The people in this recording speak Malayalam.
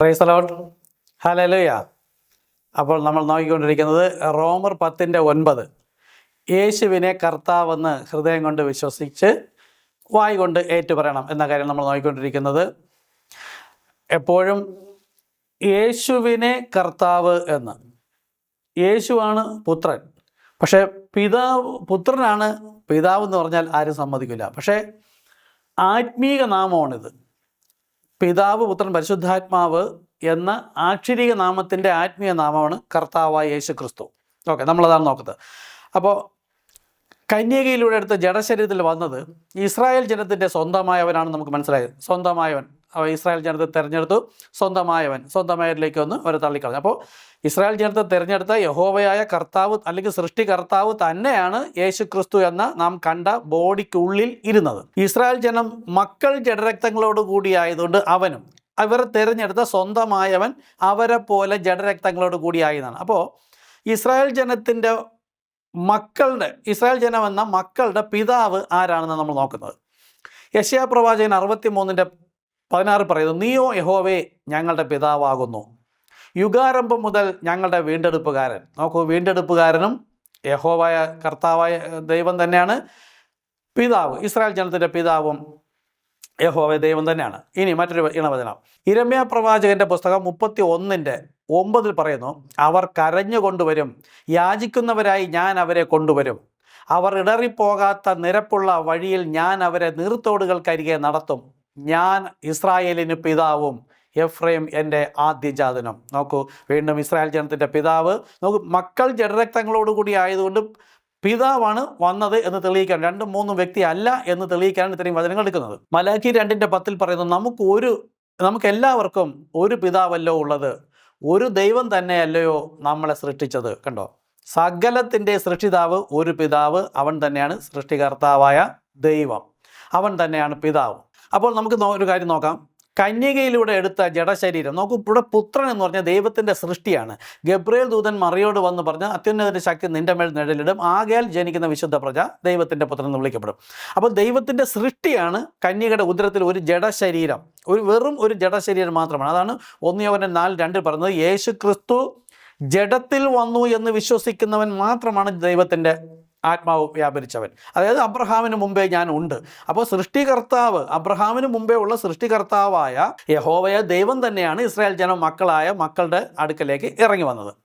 Praise the Lord. ഹല്ലേലൂയ. അപ്പോൾ നമ്മൾ നോക്കിക്കൊണ്ടിരിക്കുന്നത് റോമർ 10:9. യേശുവിനെ കർത്താവെന്ന് ഹൃദയം കൊണ്ട് വിശ്വസിച്ച് വായ് കൊണ്ട് ഏറ്റുപറയണം എന്ന കാര്യം നമ്മൾ നോക്കിക്കൊണ്ടിരിക്കുന്നത്. എപ്പോഴും യേശുവിനെ കർത്താവ് എന്ന്. യേശുവാണ് പുത്രൻ, പക്ഷേ പുത്രനാണ് പിതാവ് എന്ന് പറഞ്ഞാൽ ആരും സമ്മതിക്കില്ല. പക്ഷേ ആത്മീക നാമമാണിത്. പിതാവ്, പുത്രൻ, പരിശുദ്ധാത്മാവ് എന്ന ആക്ഷരിക നാമത്തിൻ്റെ ആത്മീയ നാമമാണ് കർത്താവായ യേശു ക്രിസ്തു. ഓക്കെ, നമ്മളതാണ് നോക്കുന്നത്. അപ്പോൾ കന്യകയിലൂടെ എടുത്ത ജഡശരീരത്തിൽ വന്നത് ഇസ്രായേൽ ജനത്തിൻ്റെ സ്വന്തമായവനാണെന്ന് നമുക്ക് മനസ്സിലായത്. സ്വന്തമായവൻ, ഇസ്രായേൽ ജനത്തെ തിരഞ്ഞെടുത്തു, സ്വന്തമായവരിലേക്ക് ഒന്ന് അവർ തള്ളിക്കളഞ്ഞു. അപ്പോൾ ഇസ്രായേൽ ജനത്തെ തിരഞ്ഞെടുത്ത യഹോവയായ കർത്താവ് അല്ലെങ്കിൽ സൃഷ്ടികർത്താവ് തന്നെയാണ് യേശു ക്രിസ്തു എന്ന നാം കണ്ട ബോഡിക്കുള്ളിൽ ഇരുന്നത്. ഇസ്രായേൽ ജനം മക്കൾ ജഡരക്തങ്ങളോട് കൂടിയായതുകൊണ്ട് അവരെ തിരഞ്ഞെടുത്ത സ്വന്തമായവൻ അവരെ പോലെ ജഡരക്തങ്ങളോട് കൂടിയായതാണ്. അപ്പോൾ ഇസ്രായേൽ ജനത്തിൻ്റെ ഇസ്രായേൽ ജനം എന്ന മക്കളുടെ പിതാവ് ആരാണെന്ന് നമ്മൾ നോക്കുന്നത്. യെശയ്യാ പ്രവാചകൻ 63:16 പറയുന്നു, നീയോ യഹോവേ ഞങ്ങളുടെ പിതാവാകുന്നു, യുഗാരംഭം മുതൽ ഞങ്ങളുടെ വീണ്ടെടുപ്പുകാരൻ. നോക്കൂ, വീണ്ടെടുപ്പുകാരനും യഹോവയായ കർത്താവായ ദൈവം തന്നെയാണ് പിതാവ്. ഇസ്രായേൽ ജനത്തിൻ്റെ പിതാവും യഹോവ ദൈവം തന്നെയാണ്. ഇനി മറ്റൊരു ഇണവചനം, യിരെമ്യാ പ്രവാചകന്റെ പുസ്തകം 31:9 പറയുന്നു, അവർ കരഞ്ഞുകൊണ്ടുവരും, യാചിക്കുന്നവരായി ഞാൻ അവരെ കൊണ്ടുവരും, അവർ ഇടറിപ്പോകാത്ത നിരപ്പുള്ള വഴിയിൽ ഞാൻ അവരെ നീർത്തോടുകൾക്കരികെ നടത്തും, ഞാൻ ഇസ്രായേലിന് പിതാവും എഫ്രൈം എൻ്റെ ആദ്യജാതനും. നോക്കൂ, വീണ്ടും ഇസ്രായേൽ ജനത്തിൻ്റെ പിതാവ്. നോക്കൂ, മക്കൾ ജഡരക്തങ്ങളോടുകൂടി ആയതുകൊണ്ട് പിതാവാണ് വന്നത് എന്ന് തെളിയിക്കാൻ, 2-3 വ്യക്തി അല്ല എന്ന് തെളിയിക്കാനാണ് ഇത്രയും വചനങ്ങൾ എടുക്കുന്നത്. മലാഖി 2:10 പറയുന്നു, നമുക്ക് എല്ലാവർക്കും ഒരു പിതാവല്ലോ ഉള്ളത്, ഒരു ദൈവം തന്നെയല്ലയോ നമ്മളെ സൃഷ്ടിച്ചത്. കണ്ടോ, സകലത്തിൻ്റെ സൃഷ്ടിതാവ് ഒരു പിതാവ്, അവൻ തന്നെയാണ് സൃഷ്ടികർത്താവായ ദൈവം, അവൻ തന്നെയാണ് പിതാവ്. അപ്പോൾ നമുക്ക് ഒരു കാര്യം നോക്കാം. കന്യകയിലൂടെ എടുത്ത ജഡശരീരം നോക്കൂ. ഇവിടെ പുത്രൻ എന്ന് പറഞ്ഞാൽ ദൈവത്തിൻ്റെ സൃഷ്ടിയാണ്. ഗബ്രിയേൽ ദൂതൻ മറിയോട് വന്ന് പറഞ്ഞ അത്യുന്നതൻ്റെ ശക്തി നിന്റെ മേൽ നിഴലിടും, ആകയാൽ ജനിക്കുന്ന വിശുദ്ധ പ്രജ ദൈവത്തിൻ്റെ പുത്രൻ എന്ന് വിളിക്കപ്പെടും. അപ്പോൾ ദൈവത്തിൻ്റെ സൃഷ്ടിയാണ് കന്യകയുടെ ഉദരത്തിൽ ഒരു ജഡശരീരം, വെറും ഒരു ജഡശരീരം മാത്രമാണ്. അതാണ് 1 യോഹന്നാൻ 4:2 പറയുന്നത്, യേശു ക്രിസ്തു ജഡത്തിൽ വന്നു എന്ന് വിശ്വസിക്കുന്നവൻ മാത്രമാണ് ദൈവത്തിൻ്റെ ആത്മാവ് വ്യാപരിച്ചവൻ. അതായത് അബ്രഹാമിന് മുമ്പേ ഞാൻ ഉണ്ട്. അപ്പോൾ സൃഷ്ടികർത്താവ്, അബ്രഹാമിന് മുമ്പേ ഉള്ള സൃഷ്ടികർത്താവായ യഹോവയായ ദൈവം തന്നെയാണ് ഇസ്രായേൽ ജനം മക്കളുടെ അടുക്കലേക്ക് ഇറങ്ങി വന്നത്.